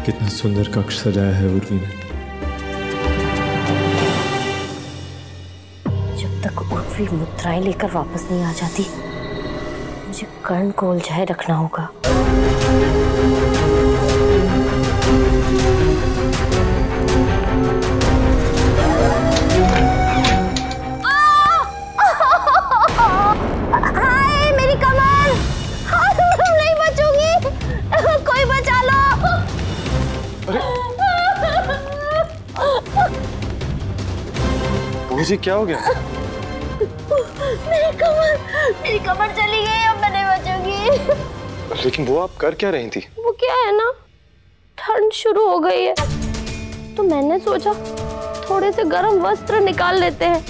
कितना सुंदर कक्ष सजाया है उर्वी ने। जब तक उर्वी मुद्राएं लेकर वापस नहीं आ जाती, मुझे कर्ण को उलझाए रखना होगा। हाय मेरी कमर, नहीं बचूंगी, कोई बचा लो। अरे जी क्या हो गया? मेरी कमर चली गई, अब मैं नहीं बचूंगी। लेकिन वो आप कर क्या रही थी? वो क्या है ना, ठंड शुरू हो गई है तो मैंने सोचा थोड़े से गर्म वस्त्र निकाल लेते हैं।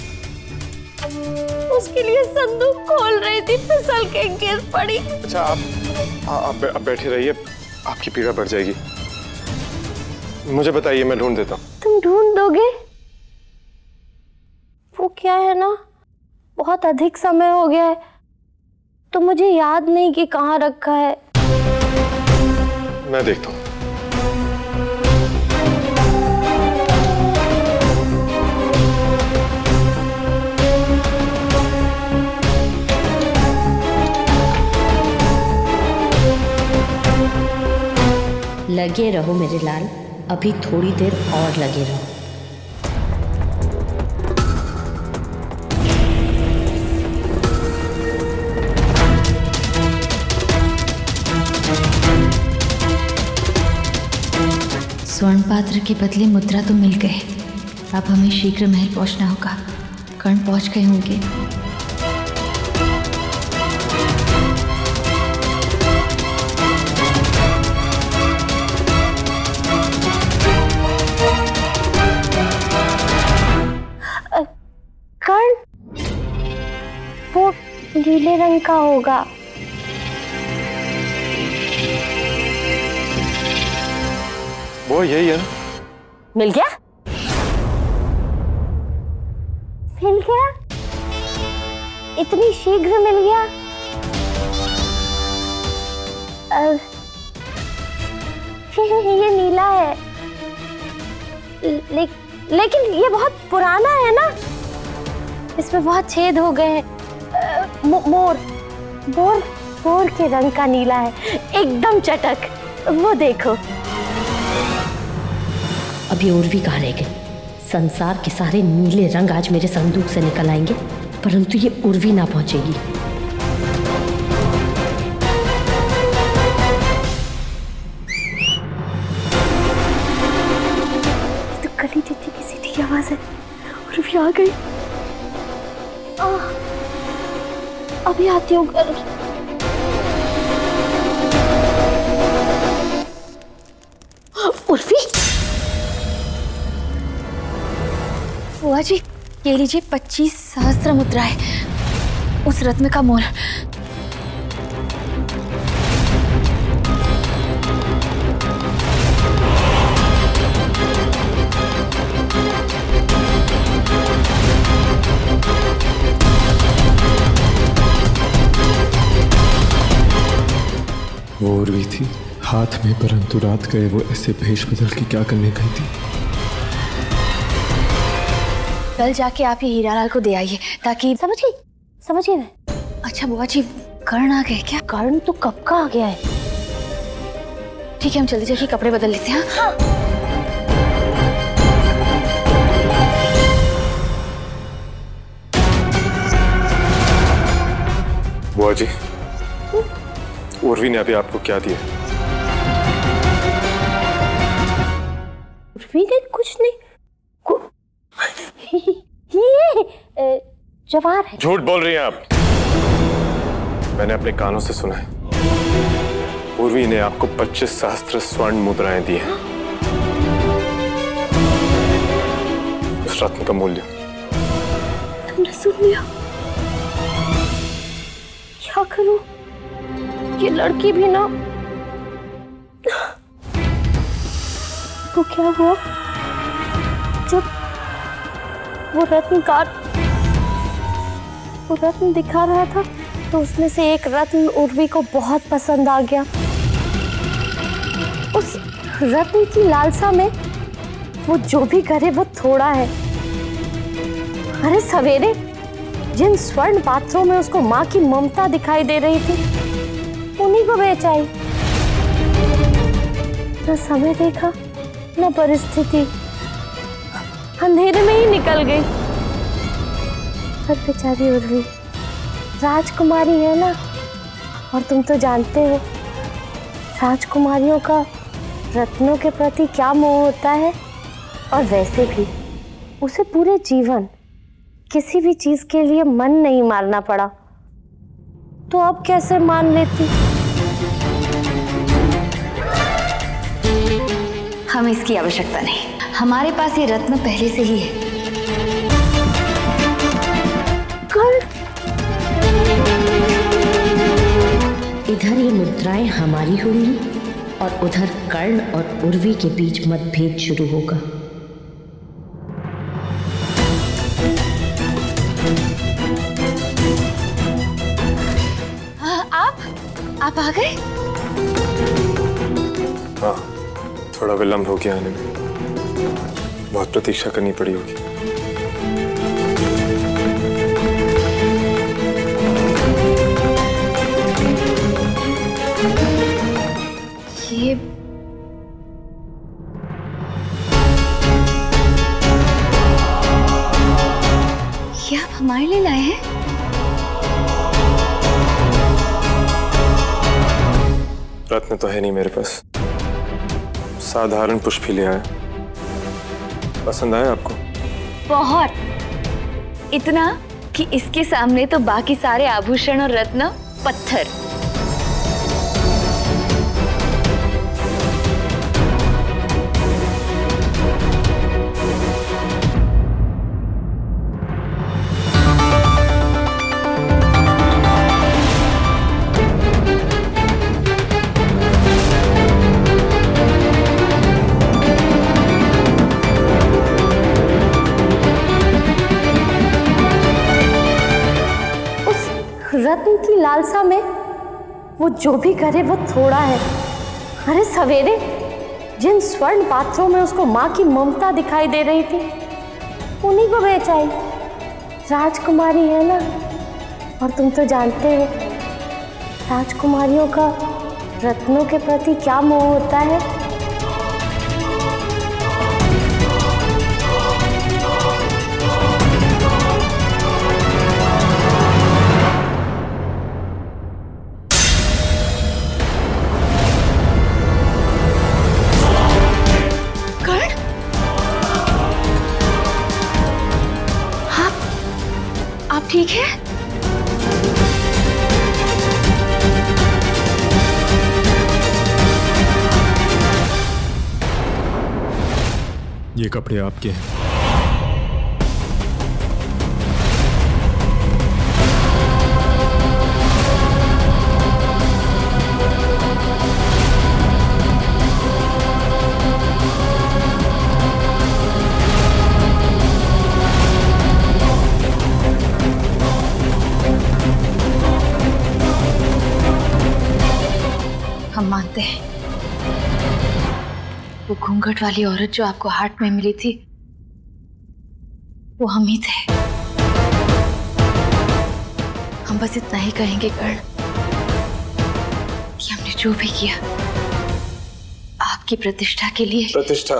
उसके लिए संदूक खोल रही थी, फिसल के गिर पड़ी। अच्छा आप बैठे रहिए, आपकी पीड़ा बढ़ जाएगी। मुझे बताइए, मैं ढूंढ देता हूँ। तुम ढूंढ दोगे? वो क्या है ना, बहुत अधिक समय हो गया है तो मुझे याद नहीं कि कहाँ रखा है। मैं देखता हूँ। लगे रहो मेरे लाल, अभी थोड़ी देर और लगे रहो। स्वर्ण पात्र के बदले मुद्रा तो मिल गए। अब हमें शीघ्र महल पहुंचना होगा। कर्ण पहुंच गए होंगे। कर्ण, वो नीले रंग का होगा। वो यही है ना? मिल गया? मिल गया? इतनी शीघ्र मिल गया? ये नीला है, लेकिन ये बहुत पुराना है ना, इसमें बहुत छेद हो गए हैं। मोर के रंग का नीला है, एकदम चटक। वो देखो। अभी उर्वी कहाँ रह गई? संसार के सारे नीले रंग आज मेरे संदूक से निकल आएंगे, परंतु ये उर्वी ना पहुंचेगी। तो कली टिट्टी की सीटी की आवाज है। उर्वी आ गई। अभी आती हूँ घर। उर्वी, बुआ जी, ये लीजिए 25 सहस्त्र मुद्राएं, उस रत्न का मोल। वो उर्वी थी हाथ में, परंतु रात गए वो ऐसे भेष बदल के क्या करने गई थी? कल जाके आप ये हीरालाल को दे आइए, ताकि समझिए ना। अच्छा बुआ जी, कर्ण आ गए क्या? कर्ण तो कब का आ गया है। ठीक है, हम जल्दी जाके कपड़े बदल लेते हैं। हाँ। बुआ जी, उर्वी ने अभी आपको क्या दिया? उर्वी ने कुछ नहीं। ये जवाहर है। झूठ बोल रही हैं आप। मैंने अपने कानों से सुना है, उर्वी ने आपको 25 सहस्त्र स्वर्ण मुद्राएं दी हैं। उस रत्न का मूल्य तुमने सुन लिया? क्या करूं? ये लड़की भी ना। तो क्या हुआ जब वो रत्न दिखा रहा था तो उसमें से एक रत्न उर्वी को बहुत पसंद आ गया। रत्न की लालसा में वो जो भी करे वो थोड़ा है। अरे सवेरे जिन स्वर्ण पात्रों में उसको माँ की ममता दिखाई दे रही थी उन्हीं को बेच आई। न समय देखा न परिस्थिति, अंधेरे में ही निकल गई। पर बेचारी उर्वी राजकुमारी है ना, और तुम तो जानते हो राजकुमारियों का रत्नों के प्रति क्या मोह होता है। और वैसे भी उसे पूरे जीवन किसी भी चीज के लिए मन नहीं मारना पड़ा, तो अब कैसे मान लेती। हमें इसकी आवश्यकता नहीं, हमारे पास ये रत्न पहले से ही है। इधर ये मुद्राएं हमारी होंगी और उधर कर्ण और उर्वी के बीच मतभेद शुरू होगा। आप आ गए? हाँ, थोड़ा विलंब हो गया आने में, बहुत प्रतीक्षा करनी पड़ी होगी। ये आप हमारे लिए लाए हैं? रत्न तो है नहीं मेरे पास, साधारण पुष्प ही ले आया। पसंद आया आपको? बहुत, इतना कि इसके सामने तो बाकी सारे आभूषण और रत्न पत्थर। रत्न की लालसा में वो जो भी करे वो थोड़ा है। अरे सवेरे जिन स्वर्ण पात्रों में उसको माँ की ममता दिखाई दे रही थी उन्हीं को बेच आई। राजकुमारी है ना, और तुम तो जानते हो राजकुमारियों का रत्नों के प्रति क्या मोह होता है। आप ठीक है? ये कपड़े आपके हैं। हम मानते हैं वो घूंघट वाली औरत जो आपको हाट में मिली थी वो हम ही थे। हम बस इतना ही कहेंगे कर्ण कि हमने जो भी किया आपकी प्रतिष्ठा के लिए। प्रतिष्ठा?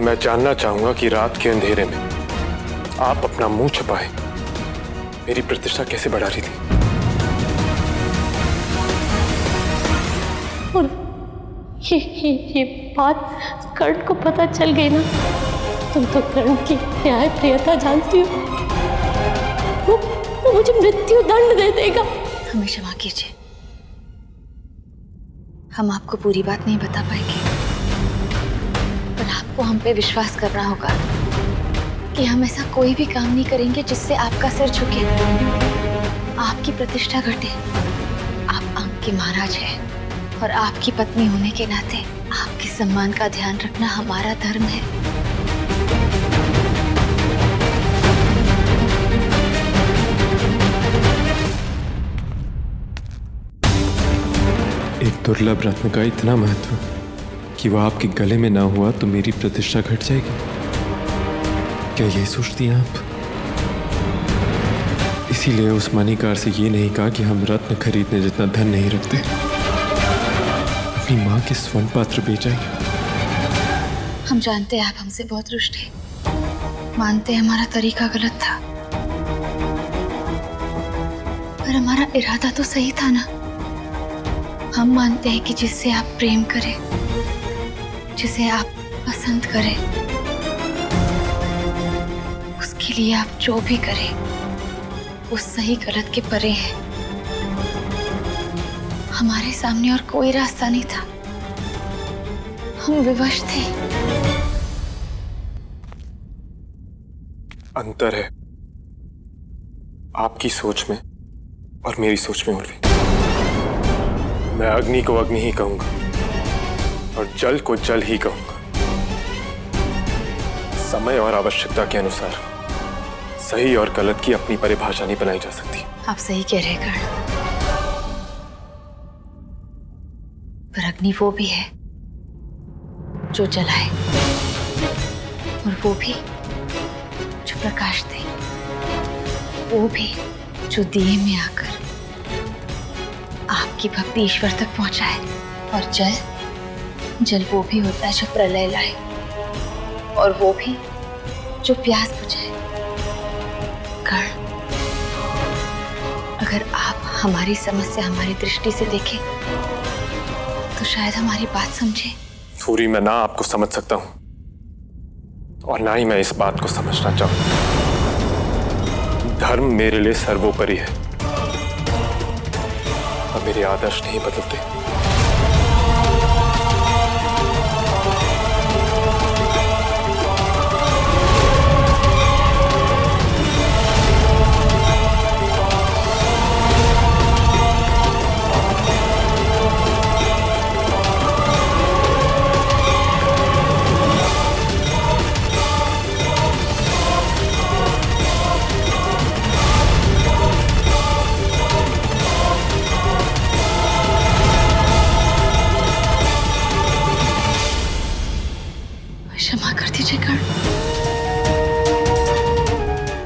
मैं जानना चाहूंगा कि रात के अंधेरे में आप अपना मुंह छुपाए मेरी प्रतिष्ठा कैसे बढ़ा रही थी। और ये बात कर्ण को पता चल गई ना, तुम तो कर्ण की न्याय प्रियता जानती हो, वो मुझे मृत्यु दंड दे देगा। हमें क्षमा कीजिए, हम आपको पूरी बात नहीं बता पाएंगे, पर आपको हम पे विश्वास करना होगा कि हम ऐसा कोई भी काम नहीं करेंगे जिससे आपका सिर झुके, आपकी प्रतिष्ठा घटे। आप अंक के महाराज हैं और आपकी पत्नी होने के नाते आपके सम्मान का ध्यान रखना हमारा धर्म है। एक दुर्लभ रत्न का इतना महत्व कि वह आपके गले में ना हुआ तो मेरी प्रतिष्ठा घट जाएगी। क्या ये सोचती हैं आप? इसीलिए उस मणिकार से ये नहीं कहा कि हम रत्न खरीदने जितना धन नहीं रखते। अपनी माँ के स्वर्ण पात्र बेचाएंगे। हम जानते हैं आप हमसे बहुत रुष्ट हैं, मानते हैं हमारा तरीका गलत था, पर हमारा इरादा तो सही था ना। हम मानते हैं कि जिससे आप प्रेम करें, जिसे आप पसंद करें, उसके लिए आप जो भी करें वो सही गलत के परे है। हमारे सामने और कोई रास्ता नहीं था, हम विवश थे। अंतर है आपकी सोच में और मेरी सोच में उर्वी। मैं अग्नि को अग्नि ही कहूंगा और जल को जल ही कहूंगा। समय और आवश्यकता के अनुसार सही और गलत की अपनी परिभाषा नहीं बनाई जा सकती। आप सही कह रहे हैं कर्ण, पर अग्नि वो भी है जो जलाए और वो भी जो प्रकाश दे, वो भी जो दिए में आकर आपकी भक्ति ईश्वर तक पहुंचाए। और जल वो भी होता है जो प्रलय लाए, और वो भी जो प्यास बुझाए। कर्ण, अगर आप हमारी समस्या हमारी दृष्टि से देखें तो शायद हमारी बात समझे। सूरी, मैं ना आपको समझ सकता हूं और ना ही मैं इस बात को समझना चाहूं। धर्म मेरे लिए सर्वोपरि है और मेरे आदर्श नहीं बदलते। क्षमा कर दीजिए कर्ण,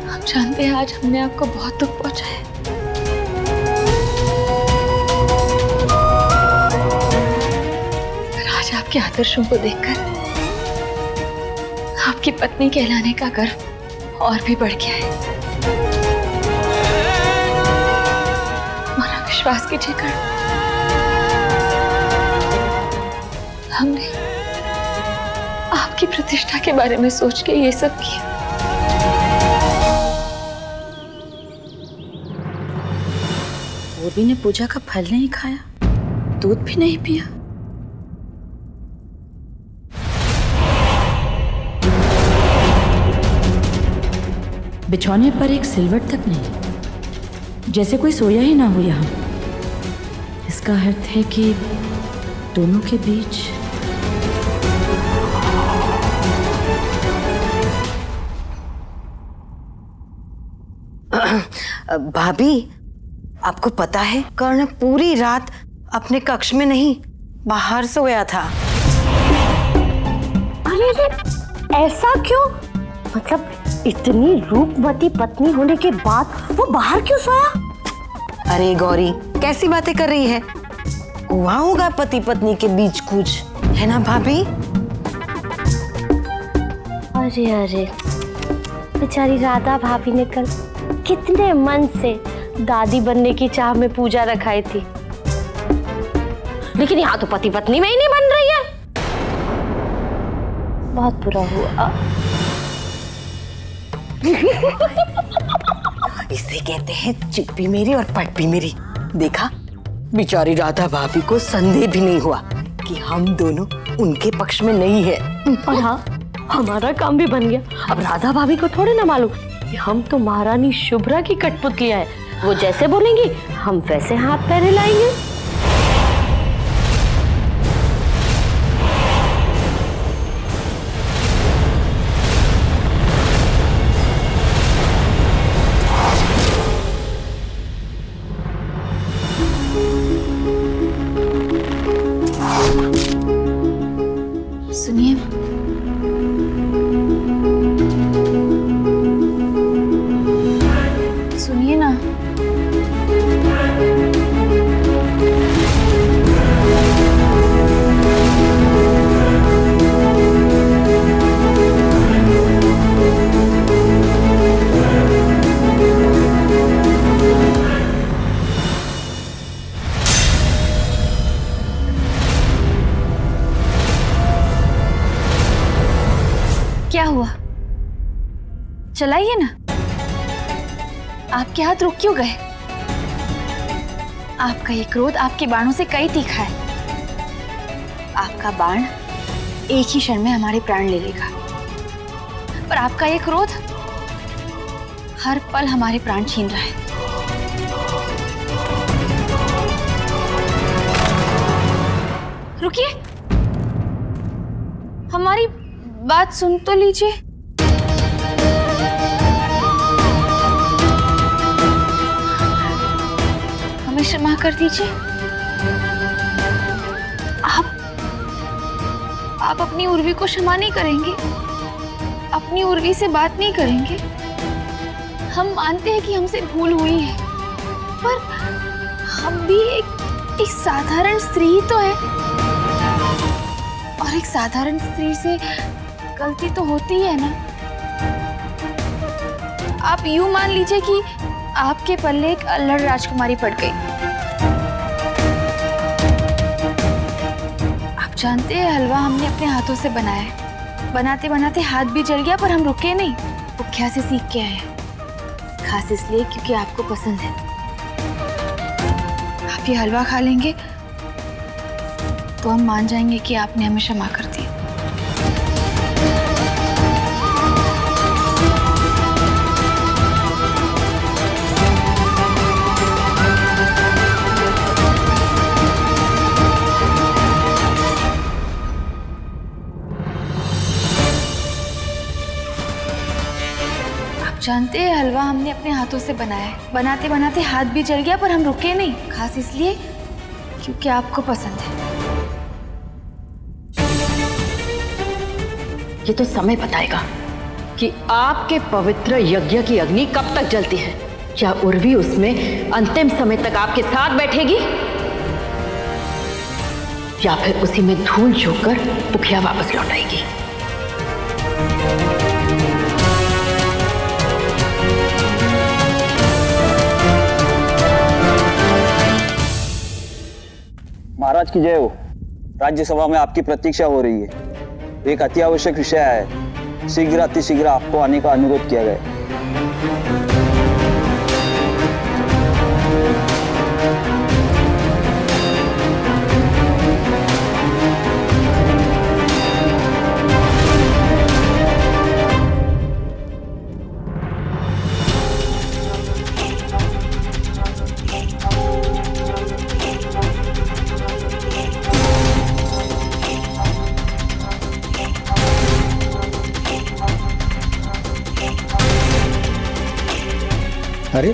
हम जानते हैं आज हमने आपको बहुत दुख पहुंचाया है। पर आज आपके आदर्शों को देखकर आपकी पत्नी कहलाने का गर्व और भी बढ़ गया है। हमारा विश्वास कीजिए कर्ण, हमने आपकी प्रतिष्ठा के बारे में सोच के ये सब किया। उर्वी ने पूजा का फल नहीं खाया, दूध भी नहीं पिया। बिछौने पर एक सिलवट तक नहीं, जैसे कोई सोया ही ना हो यहाँ। इसका अर्थ है कि दोनों के बीच भाभी, आपको पता है कर्ण पूरी रात अपने कक्ष में नहीं बाहर सोया था। अरे ऐसा क्यों? मतलब इतनी रूपवती पत्नी होने के बाद वो बाहर क्यों सोया? अरे गौरी, कैसी बातें कर रही है? हुआ होगा पति पत्नी के बीच कुछ, है ना भाभी? अरे अरे, बेचारी राधा भाभी ने कल कितने मन से दादी बनने की चाह में पूजा रखाई थी, लेकिन यहाँ तो पति पत्नी में ही नहीं बन रही है। बहुत बुरा हुआ। इसे कहते हैं चिप भी मेरी और पट भी मेरी। देखा, बेचारी राधा भाभी को संदेह भी नहीं हुआ कि हम दोनों उनके पक्ष में नहीं है। और हाँ, हमारा काम भी बन गया। अब राधा भाभी को थोड़े ना मालूम कि हम तो महारानी शुभ्रा की कठपुतलियां हैं। वो जैसे बोलेंगी हम वैसे हाथ पैर हिलाएंगे। चलाइए ना। आपके हाथ रुक क्यों गए? आपका ये क्रोध आपके बाणों से कई तीखा है। आपका बाण एक ही क्षण में हमारे प्राण ले लेगा, पर आपका ये क्रोध हर पल हमारे प्राण छीन रहा है। रुकिए, हमारी बात सुन तो लीजिए। हमें क्षमा कर दीजिए। आप अपनी उर्वी को क्षमा नहीं करेंगे, अपनी उर्वी से बात नहीं करेंगे। हम मानते हैं कि हमसे भूल हुई है, पर हम भी एक साधारण स्त्री तो है, और एक साधारण स्त्री से गलती तो होती है ना। आप यूं मान लीजिए कि आपके पल्ले एक अल्लड़ राजकुमारी पड़ गई। आप जानते हैं, हलवा हमने अपने हाथों से बनाया है। बनाते बनाते हाथ भी जल गया, पर हम रुके नहीं। पुख्या से सीख के आए हैं, खास इसलिए क्योंकि आपको पसंद है। आप ये हलवा खा लेंगे तो हम मान जाएंगे कि आपने हमें क्षमा कर दी। जानते हैं, हलवा हमने अपने हाथों से बनाया है। बनाते बनाते हाथ भी जल गया, पर हम रुके नहीं, खास इसलिए क्योंकि आपको पसंद है। ये तो समय बताएगा कि आपके पवित्र यज्ञ की अग्नि कब तक जलती है। क्या उर्वी उसमें अंतिम समय तक आपके साथ बैठेगी, या फिर उसी में धूल झोंककर पुखिया वापस लौट आएगी? महाराज की जय हो। राज्यसभा में आपकी प्रतीक्षा हो रही है। एक अति आवश्यक विषय है, शीघ्र अतिशीघ्र आपको आने का अनुरोध किया गया। अरे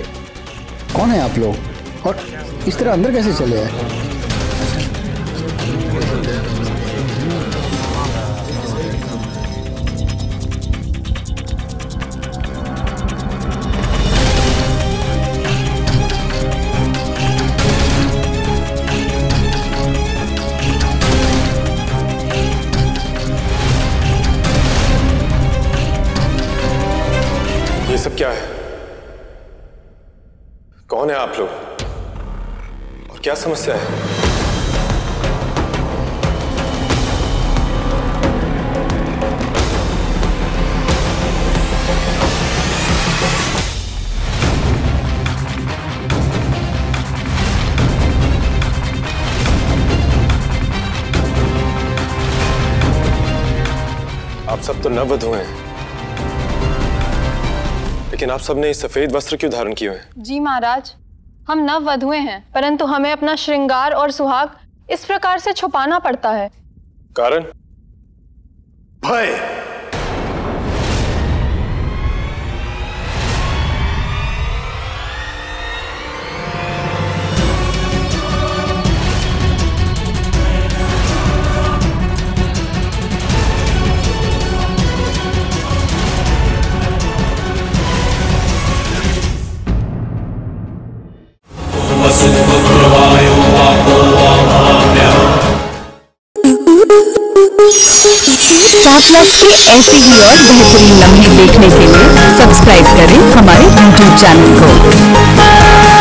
कौन है आप लोग, और इस तरह अंदर कैसे चले आए? ये सब क्या है? कौन है आप लोग और क्या समस्या है? आप सब तो नववधू हैं, लेकिन आप सबने सफेद वस्त्र क्यों धारण किए हैं? जी महाराज, हम नववधुएं हैं, परंतु हमें अपना श्रृंगार और सुहाग इस प्रकार से छुपाना पड़ता है। कारण? भय। स्टार प्लस के ऐसे ही और बेहतरीन लम्हे देखने के लिए सब्सक्राइब करें हमारे YouTube चैनल को।